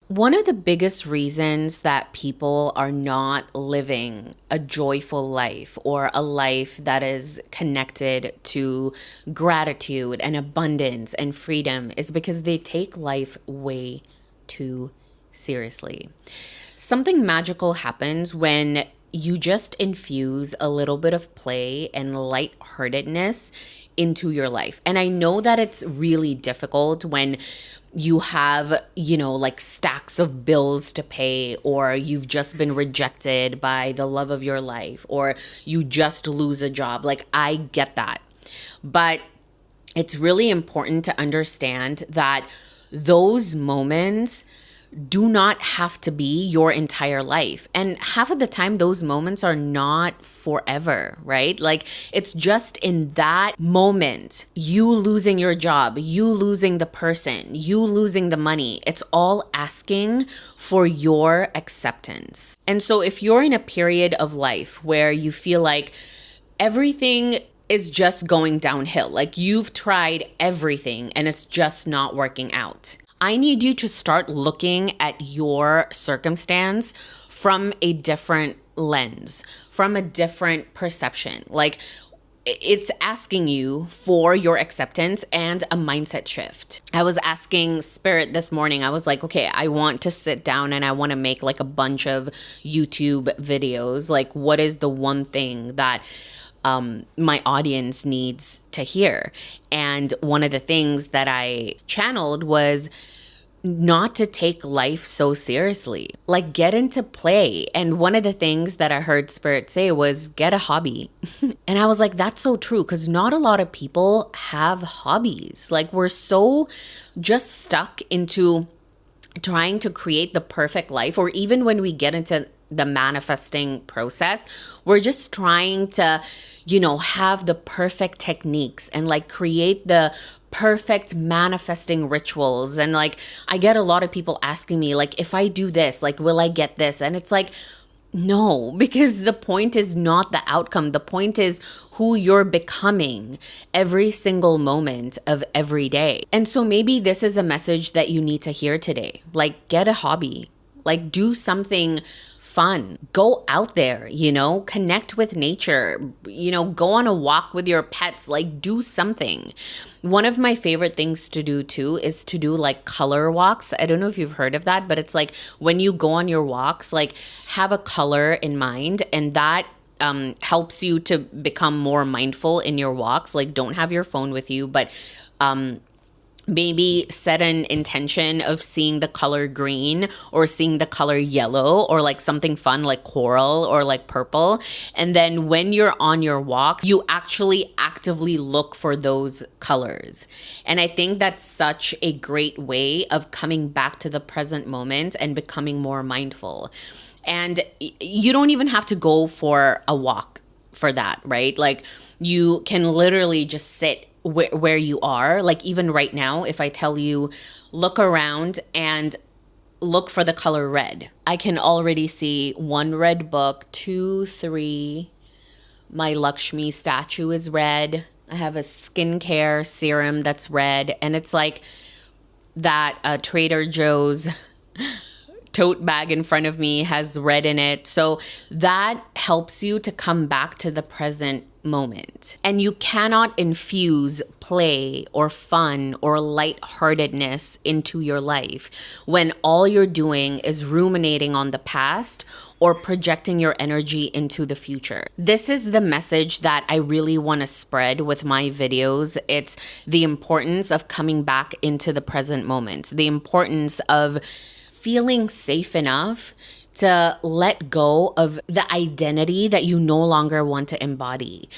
One of the biggest reasons that people are not living a joyful life or a life that is connected to gratitude and abundance and freedom is because they take life way too seriously. Something magical happens when you just infuse a little bit of play and lightheartedness into your life. And I know that it's really difficult when you have, like stacks of bills to pay, or you've just been rejected by the love of your life, or you just lose a job. Like, I get that. But it's really important to understand that those moments do not have to be your entire life. And half of the time, those moments are not forever, right? Like, it's just in that moment, you losing your job, you losing the person, you losing the money, it's all asking for your acceptance. And so if you're in a period of life where you feel like everything is just going downhill, like you've tried everything and it's just not working out, I need you to start looking at your circumstance from a different lens, from a different perception. Like, it's asking you for your acceptance and a mindset shift. I was asking Spirit this morning, I was like, okay, I want to sit down and I want to make like a bunch of YouTube videos. Like, what is the one thing that my audience needs to hear? And one of the things that I channeled was not to take life so seriously. Like, get into play. And one of the things that I heard Spirit say was get a hobby. And I was like, that's so true, because not a lot of people have hobbies. Like, we're so just stuck into trying to create the perfect life, or even when we get into the manifesting process, we're just trying to, have the perfect techniques and like create the perfect manifesting rituals. And like, I get a lot of people asking me, like, if I do this, like, will I get this? And it's like, no, because the point is not the outcome. The point is who you're becoming every single moment of every day. And so maybe this is a message that you need to hear today. Like, get a hobby, like do something fun, go out there, connect with nature, go on a walk with your pets, like do something. One of my favorite things to do too is to do like color walks. I don't know if you've heard of that, but it's like when you go on your walks, like have a color in mind, and that helps you to become more mindful in your walks. Like, don't have your phone with you, but maybe set an intention of seeing the color green or seeing the color yellow, or like something fun like coral or like purple. And then when you're on your walk, you actually actively look for those colors. And I think that's such a great way of coming back to the present moment and becoming more mindful. And you don't even have to go for a walk for that, right? Like, you can literally just sit where you are. Like, even right now, if I tell you, look around and look for the color red, I can already see 1 red book, 2, 3. My Lakshmi statue is red. I have a skincare serum that's red. And it's like that Trader Joe's tote bag in front of me has red in it. So that helps you to come back to the present moment. And you cannot infuse play or fun or lightheartedness into your life when all you're doing is ruminating on the past or projecting your energy into the future. This is the message that I really want to spread with my videos. It's the importance of coming back into the present moment, the importance of feeling safe enough to let go of the identity that you no longer want to embody.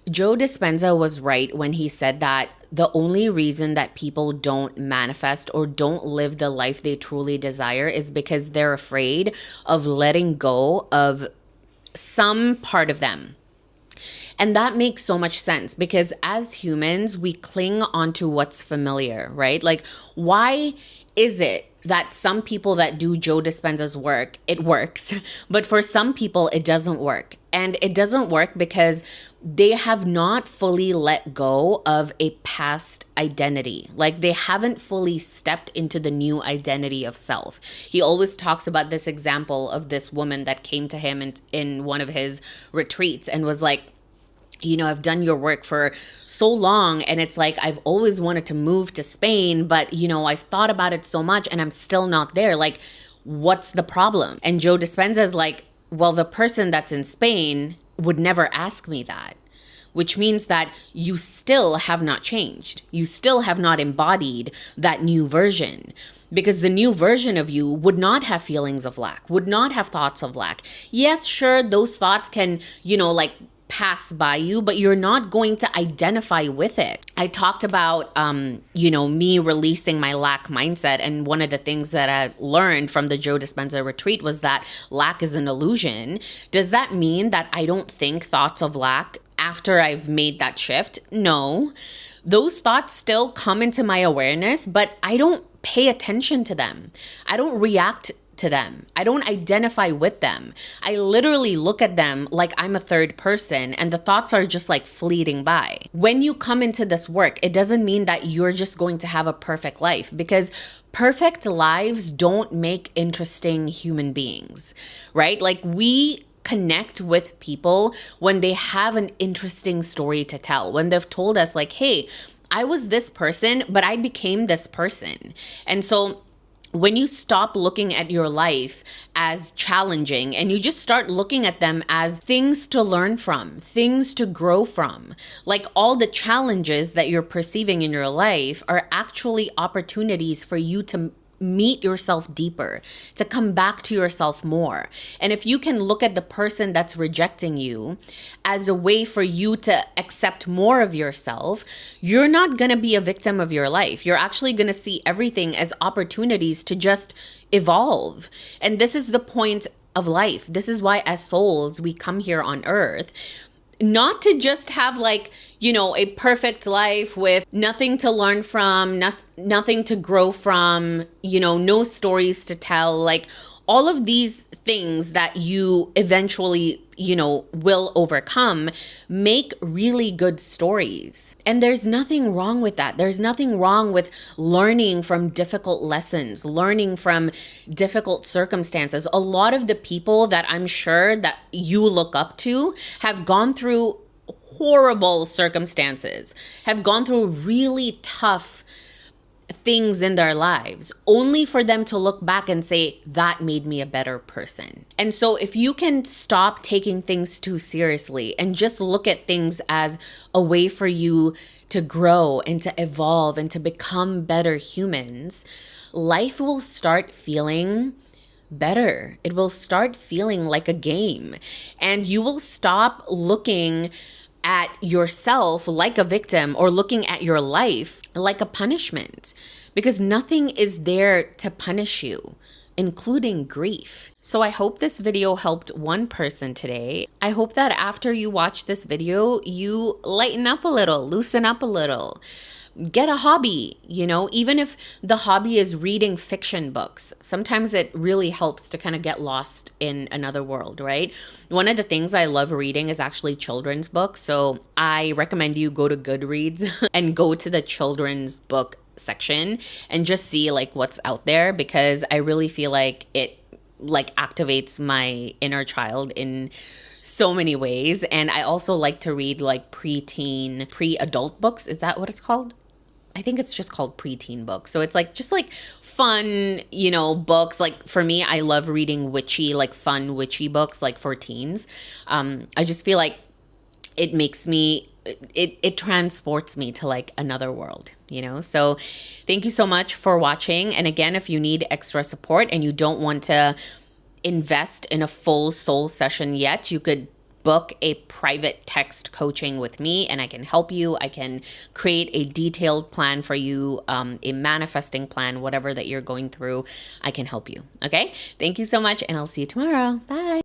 Joe Dispenza was right when he said that the only reason that people don't manifest or don't live the life they truly desire is because they're afraid of letting go of some part of them. And that makes so much sense, because as humans, we cling onto what's familiar, right? Like, why is it that some people that do Joe Dispenza's work, it works, but for some people it doesn't work? And it doesn't work because they have not fully let go of a past identity. Like they haven't fully stepped into the new identity of self. He always talks about this example of this woman that came to him in one of his retreats and was like, I've done your work for so long, and it's like, I've always wanted to move to Spain, but, I've thought about it so much and I'm still not there. Like, what's the problem? And Joe Dispenza is like, well, the person that's in Spain would never ask me that, which means that you still have not changed. You still have not embodied that new version. Because the new version of you would not have feelings of lack, would not have thoughts of lack. Yes, sure, those thoughts can, pass by you, but you're not going to identify with it. I talked about, me releasing my lack mindset. And one of the things that I learned from the Joe Dispenza retreat was that lack is an illusion. Does that mean that I don't think thoughts of lack after I've made that shift? No. Those thoughts still come into my awareness, but I don't pay attention to them. I don't react to them. I don't identify with them. I literally look at them like I'm a third person, and the thoughts are just like fleeting by. When you come into this work, it doesn't mean that you're just going to have a perfect life, because perfect lives don't make interesting human beings, right? Like we connect with people when they have an interesting story to tell, when they've told us like, hey, I was this person, but I became this person. And so when you stop looking at your life as challenging and you just start looking at them as things to learn from, things to grow from, like all the challenges that you're perceiving in your life are actually opportunities for you to meet yourself deeper, to come back to yourself more. And if you can look at the person that's rejecting you as a way for you to accept more of yourself, you're not going to be a victim of your life. You're actually going to see everything as opportunities to just evolve. And this is the point of life. This is why as souls, we come here on earth, not to just have like, a perfect life with nothing to learn from, nothing to grow from, no stories to tell, like all of these things that you eventually, will overcome, make really good stories. And there's nothing wrong with that. There's nothing wrong with learning from difficult lessons, learning from difficult circumstances. A lot of the people that I'm sure that you look up to have gone through horrible circumstances, have gone through really tough things in their lives, only for them to look back and say, that made me a better person. And so if you can stop taking things too seriously and just look at things as a way for you to grow and to evolve and to become better humans, life will start feeling better. It will start feeling like a game, and you will stop looking at yourself like a victim or looking at your life like a punishment, because nothing is there to punish you, including grief. So I hope this video helped one person today. I hope that after you watch this video, you lighten up a little, loosen up a little. Get a hobby, even if the hobby is reading fiction books. Sometimes it really helps to kind of get lost in another world, right? One of the things I love reading is actually children's books. So I recommend you go to Goodreads and go to the children's book section and just see like what's out there, because I really feel like it like activates my inner child in so many ways. And I also like to read like preteen, pre-adult books. Is that what it's called? I think it's just called preteen books. So it's like just like fun, books. Like for me, I love reading witchy, like fun witchy books like for teens. I just feel like it makes me, it transports me to like another world, So thank you so much for watching. And again, if you need extra support and you don't want to invest in a full soul session yet, you could book a private text coaching with me and I can help you. I can create a detailed plan for you, a manifesting plan, whatever that you're going through, I can help you. Okay. Thank you so much. And I'll see you tomorrow. Bye.